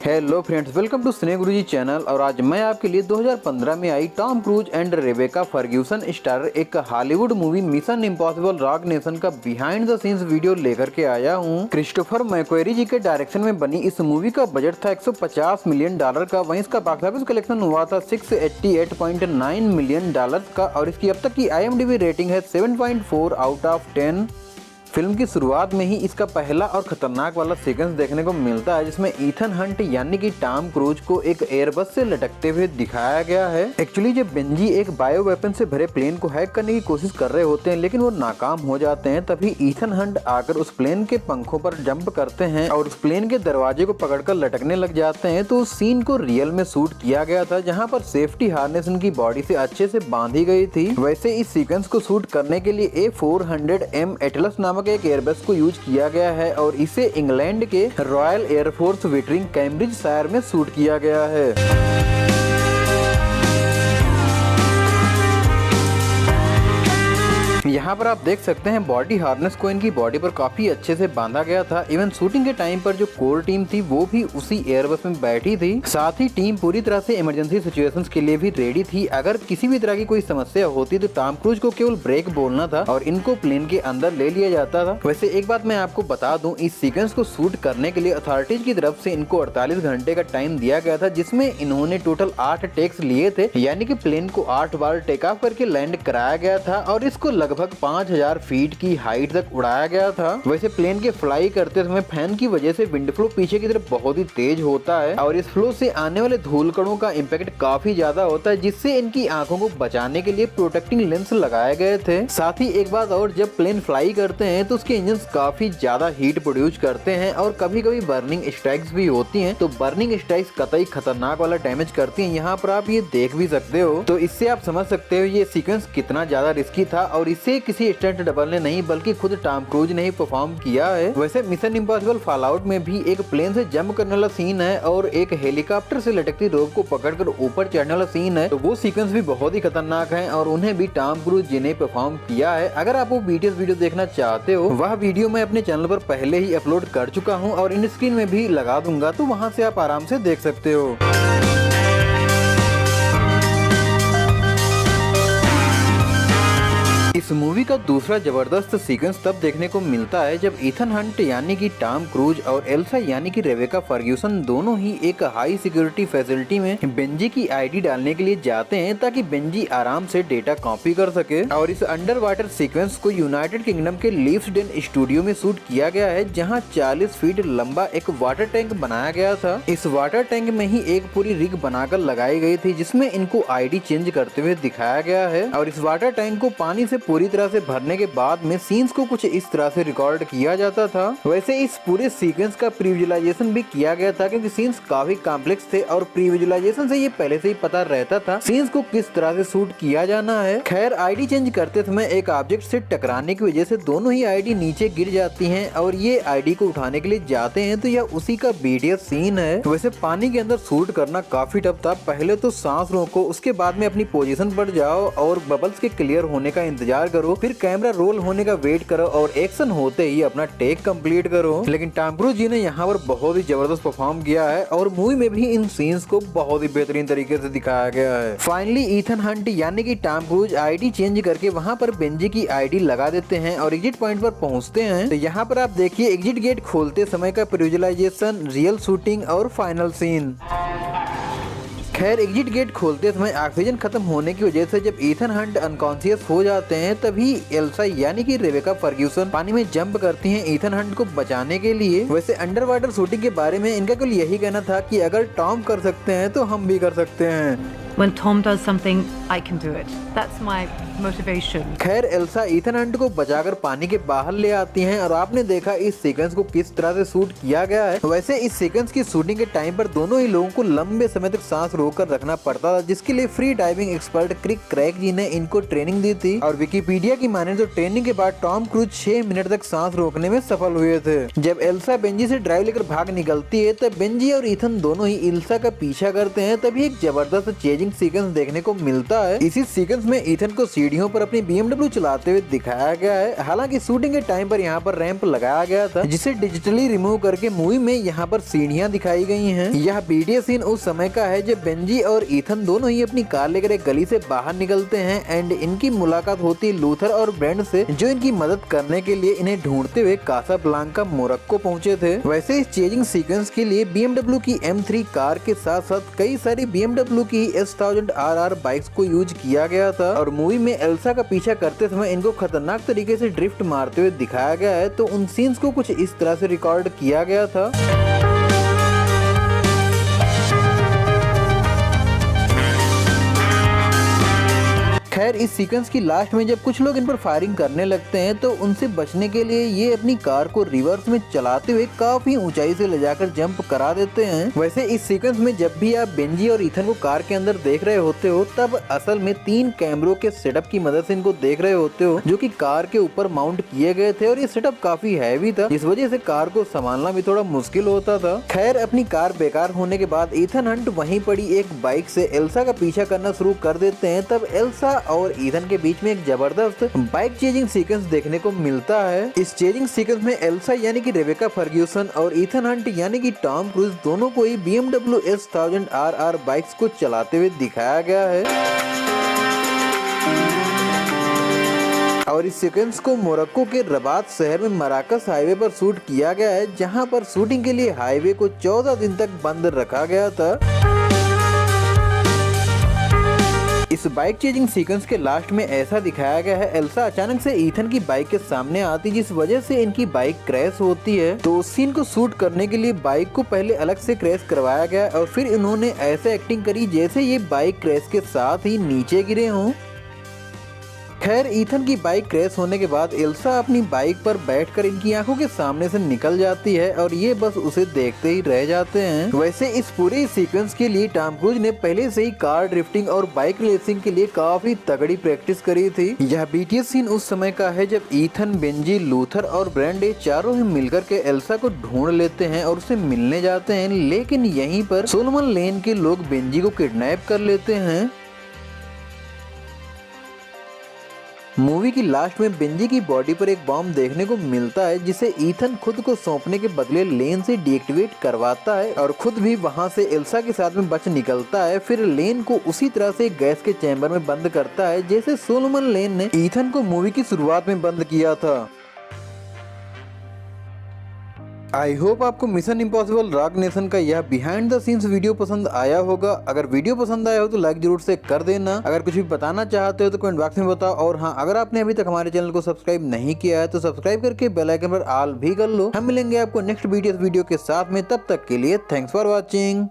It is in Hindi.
Hello friends, welcome to cine Guruji channel. और आज मैं आपके लिए 2015 में आई Tom Cruise and Rebecca Ferguson starrer एक Hollywood movie Mission Impossible Rogue Nation का बिहाइंड द सीन्स वीडियो लेकर के आया हूँ। क्रिस्टोफर मैक्वेरी जी के डायरेक्शन में बनी इस मूवी का बजट था $150 मिलियन का। वहीं इसका बॉक्स ऑफिस कलेक्शन हुआ था $688.9 मिलियन का और इसकी अब तक की IMDb रेटिंग है 7.4 आउट ऑफ 10। फिल्म की शुरुआत में ही इसका पहला और खतरनाक वाला सीक्वेंस देखने को मिलता है, जिसमें ईथन हंट यानी कि टॉम क्रूज को एक एयरबस से लटकते हुए दिखाया गया है। एक्चुअली जब बेंजी एक बायो वेपन से भरे प्लेन को हैक करने की कोशिश कर रहे होते हैं, लेकिन वो नाकाम हो जाते हैं। तभी ईथन हंट आकर उस प्लेन के पंखों पर जंप करते हैं और उस प्लेन के दरवाजे को पकड़कर लटकने लग जाते हैं। तो उस सीन को रियल में शूट किया गया था, जहाँ पर सेफ्टी हार्नेस उनकी बॉडी से अच्छे से बांधी गई थी। वैसे इस सीक्वेंस को शूट करने के लिए A400M एटलस नामक एक एयरबस को यूज किया गया है और इसे इंग्लैंड के रॉयल एयरफोर्स विटरिंग कैम्ब्रिज शायर में शूट किया गया है। यहाँ पर आप देख सकते हैं बॉडी हार्नेस को इनकी बॉडी पर काफी अच्छे से बांधा गया था। इवन शूटिंग के टाइम पर जो कोर टीम थी वो भी उसी एयरबस में बैठी थी। साथ ही टीम पूरी तरह से इमरजेंसी सिचुएशंस के लिए भी रेडी थी। अगर किसी भी तरह की कोई समस्या होती तो टॉम क्रूज को केवल ब्रेक बोलना था और इनको प्लेन के अंदर ले लिया जाता था। वैसे एक बात मैं आपको बता दूं, इस सीक्वेंस को शूट करने के लिए अथॉरिटीज की तरफ से इनको 48 घंटे का टाइम दिया गया था, जिसमें इन्होंने टोटल 8 टेक्स लिए थे, यानी कि प्लेन को 8 बार टेक ऑफ करके लैंड कराया गया था और इसको लगभग 5000 फीट की हाइट तक उड़ाया गया था। वैसे प्लेन के फ्लाई करते समय फैन की वजह से विंड फ्लो पीछे की तरफ बहुत ही तेज होता है और इस फ्लो से आने वाले धूल कणों का इम्पैक्ट काफी ज्यादा होता है, जिससे इनकी आंखों को बचाने के लिए प्रोटेक्टिंग लेंस लगाए गए थे। साथ ही एक बात और, जब प्लेन फ्लाई करते हैं तो उसके इंजन काफी ज्यादा हीट प्रोड्यूस करते हैं और कभी कभी बर्निंग स्ट्राइक्स भी होती हैं। तो बर्निंग स्ट्राइक्स कतई खतरनाक वाला डैमेज करती हैं। यहाँ पर आप ये देख भी सकते हो, तो इससे आप समझ सकते हो ये सीक्वेंस कितना ज्यादा रिस्की था और इसे किसी स्टंट डबल ने नहीं बल्कि खुद टॉम क्रूज ने ही परफॉर्म किया है। वैसे मिशन इम्पॉसिबल फॉलआउट में भी एक प्लेन से जंप करने वाला सीन है और एक हेलीकॉप्टर से लटकती रोप को पकड़कर ऊपर चढ़ने वाला सीन है। तो वो सीक्वेंस भी बहुत ही खतरनाक है और उन्हें भी टॉम क्रूज जी ने परफॉर्म किया है। अगर आप वो वीडियो देखना चाहते हो, वह वीडियो मैं अपने चैनल पर पहले ही अपलोड कर चुका हूँ और इन स्क्रीन में भी लगा दूंगा, तो वहाँ से आप आराम से देख सकते हो। इस मूवी का दूसरा जबरदस्त सीक्वेंस तब देखने को मिलता है जब ईथन हंट यानी कि टॉम क्रूज और एल्सा यानी कि रेबेका फर्ग्यूसन दोनों ही एक हाई सिक्योरिटी फैसिलिटी में बेंजी की आईडी डालने के लिए जाते हैं, ताकि बेंजी आराम से डेटा कॉपी कर सके। और इस अंडर वाटर सीक्वेंस को यूनाइटेड किंगडम के लीव्सडेन स्टूडियो में शूट किया गया है, जहाँ 40 फीट लंबा एक वाटर टैंक बनाया गया था। इस वाटर टैंक में ही एक पूरी रिग बनाकर लगाई गई थी, जिसमें इनको आईडी चेंज करते हुए दिखाया गया है। और इस वाटर टैंक को पानी से पूरी तरह से भरने के बाद में सीन्स को कुछ इस तरह से रिकॉर्ड किया जाता था। वैसे इस पूरे सीक्वेंस का प्री विजुअलाइजेशन भी किया गया था, क्योंकि सीन्स काफी कॉम्प्लेक्स थे और प्री विजुअलाइजेशन से ये पहले से ही पता रहता था सीन्स को किस तरह से शूट किया जाना है। खैर, आईडी चेंज करते समय एक ऑब्जेक्ट से टकराने की वजह से दोनों ही आईडी नीचे गिर जाती हैं और ये आईडी को उठाने के लिए जाते हैं, तो यह उसी का BTS सीन है। वैसे पानी के अंदर शूट करना काफी टफ था। पहले तो सांस रोको, उसके बाद में अपनी पोजीशन पर जाओ और बबल्स के क्लियर होने का इंतजार करो, फिर कैमरा रोल होने का वेट करो और एक्शन होते ही अपना टेक कंप्लीट करो। लेकिन टॉम क्रूज जी ने यहाँ पर बहुत ही जबरदस्त परफॉर्म किया है और मूवी में भी इन सीन्स को बहुत ही बेहतरीन तरीके से दिखाया गया है। फाइनली ईथन हंट यानी कि टॉम क्रूज आईडी चेंज करके वहाँ पर बेंजी की आईडी लगा देते हैं और एग्जिट पॉइंट पर पहुँचते हैं। तो यहाँ पर आप देखिए एग्जिट गेट खोलते समय का विजुअलाइजेशन, रियल शूटिंग और फाइनल सीन। खैर, एग्जिट गेट खोलते समय ऑक्सीजन खत्म होने की वजह से जब ईथन हंट अनकॉन्शियस हो जाते हैं, तभी एल्सा यानी कि रेबेका फर्ग्यूसन पानी में जंप करती हैं ईथन हंट को बचाने के लिए। वैसे अंडर वाटर शूटिंग के बारे में इनका कुल यही कहना था कि अगर टॉम कर सकते हैं तो हम भी कर सकते हैं। When Tom does something, I can do it. That's my motivation. खैर, एल्सा ईथन हंट को बचाकर पानी के बाहर ले आती हैं और आपने देखा इस सीक्वेंस को किस तरह से शूट किया गया है। वैसे इस सीक्वेंस की शूटिंग के टाइम पर दोनों ही लोगों को लंबे समय तक सांस रोककर रखना पड़ता था, जिसके लिए फ्री डाइविंग एक्सपर्ट क्रिक क्रैक जी ने इनको ट्रेनिंग दी थी। और विकिपीडिया की माने तो ट्रेनिंग के बाद टॉम क्रूज 6 मिनट तक सांस रोकने में सफल हुए थे। जब एल्सा बेंजी से ड्राइव लेकर भाग निकलती है, तब बेंजी और ईथन दोनों ही एल्सा का पीछा करते हैं। तभी एक जबरदस्त चेजिंग चेजिंग सीक्वेंस देखने को मिलता है। इसी सीक्वेंस में ईथन को सीढ़ियों पर अपनी BMW चलाते हुए दिखाया गया है। हालांकि शूटिंग के टाइम पर यहाँ पर रैंप लगाया गया था, जिसे डिजिटली रिमूव करके मूवी में यहाँ पर सीढ़ियाँ दिखाई गई हैं। यह BTS सीन उस समय का है जब बेंजी और ईथन दोनों ही अपनी कार लेकर एक गली से बाहर निकलते हैं एंड इनकी मुलाकात होती है लूथर और ब्रेंड से, जो इनकी मदद करने के लिए इन्हें ढूंढते हुए कासाब्लांका मोरक्को पहुंचे थे। वैसे इस चेजिंग सीक्वेंस के लिए BMW की M3 कार के साथ साथ कई सारी BMW की S1000 RR बाइक्स को यूज किया गया था और मूवी में एल्सा का पीछा करते समय इनको खतरनाक तरीके से ड्रिफ्ट मारते हुए दिखाया गया है। तो उन सीन्स को कुछ इस तरह से रिकॉर्ड किया गया था। खैर इस सीक्वेंस की लास्ट में जब कुछ लोग इन पर फायरिंग करने लगते हैं तो उनसे बचने के लिए ये अपनी कार को रिवर्स में चलाते हुए काफी ऊंचाई से ले जाकर जंप करा देते हैं। वैसे इस सीक्वेंस में जब भी आप बेंजी और ईथन को कार के अंदर देख रहे होते हो तब असल में 3 कैमरों के सेटअप की मदद से इनको देख रहे होते हो, जो कि कार के ऊपर माउंट किए गए थे और ये सेटअप काफी हैवी था, जिस वजह से कार को संभालना भी थोड़ा मुश्किल होता था। खैर अपनी कार बेकार होने के बाद ईथन हंट वहीं पड़ी एक बाइक से एल्सा का पीछा करना शुरू कर देते हैं। तब एल्सा और ईथन के बीच में एक जबरदस्त बाइक चेजिंग सीक्वेंस देखने को मिलता है। इस चेजिंग सीक्वेंस में एल्सा यानी कि रेबेका फर्ग्यूसन और ईथन हंट यानी कि टॉम क्रूज दोनों को ही BMW S1000 RR बाइक्स को चलाते हुए दिखाया गया है। और इस सीक्वेंस को मोरक्को के रबात शहर में मराकस हाईवे पर शूट किया गया है, जहां पर शूटिंग के लिए हाईवे को 14 दिन तक बंद रखा गया था। इस बाइक चेजिंग सीक्वेंस के लास्ट में ऐसा दिखाया गया है, एल्सा अचानक से ईथन की बाइक के सामने आती जिस वजह से इनकी बाइक क्रैश होती है। तो उस सीन को शूट करने के लिए बाइक को पहले अलग से क्रैश करवाया गया और फिर इन्होंने ऐसे एक्टिंग करी जैसे ये बाइक क्रैश के साथ ही नीचे गिरे हों। खैर ईथन की बाइक क्रैश होने के बाद एल्सा अपनी बाइक पर बैठकर इनकी आंखों के सामने से निकल जाती है और ये बस उसे देखते ही रह जाते हैं। वैसे इस पूरे सीक्वेंस के लिए टॉम क्रूज ने पहले से ही कार ड्रिफ्टिंग और बाइक रेसिंग के लिए काफी तगड़ी प्रैक्टिस करी थी। यह BTS सीन उस समय का है जब ईथन, बेंजी, लूथर और ब्रेंड चारों ही मिलकर के एल्सा को ढूंढ लेते हैं और उसे मिलने जाते हैं, लेकिन यहीं पर सोलोमन लेन के लोग बेंजी को किडनैप कर लेते हैं। मूवी की लास्ट में बेंजी की बॉडी पर एक बॉम्ब देखने को मिलता है, जिसे ईथन खुद को सौंपने के बदले लेन से डीएक्टिवेट करवाता है और खुद भी वहां से एल्सा के साथ में बच निकलता है। फिर लेन को उसी तरह से गैस के चैम्बर में बंद करता है जैसे सोलोमन लेन ने ईथन को मूवी की शुरुआत में बंद किया था। आई होप आपको मिशन इम्पॉसिबल रॉक नेशन का यह बिहाइंड द सीन्स वीडियो पसंद आया होगा। अगर वीडियो पसंद आया हो तो लाइक जरूर से कर देना। अगर कुछ भी बताना चाहते हो तो कमेंट बॉक्स में बताओ। और हाँ, अगर आपने अभी तक हमारे चैनल को सब्सक्राइब नहीं किया है तो सब्सक्राइब करके बेल आइकन पर ऑल भी कर लो। हम मिलेंगे आपको नेक्स्ट वीडियो के साथ में, तब तक के लिए थैंक्स फॉर वॉचिंग।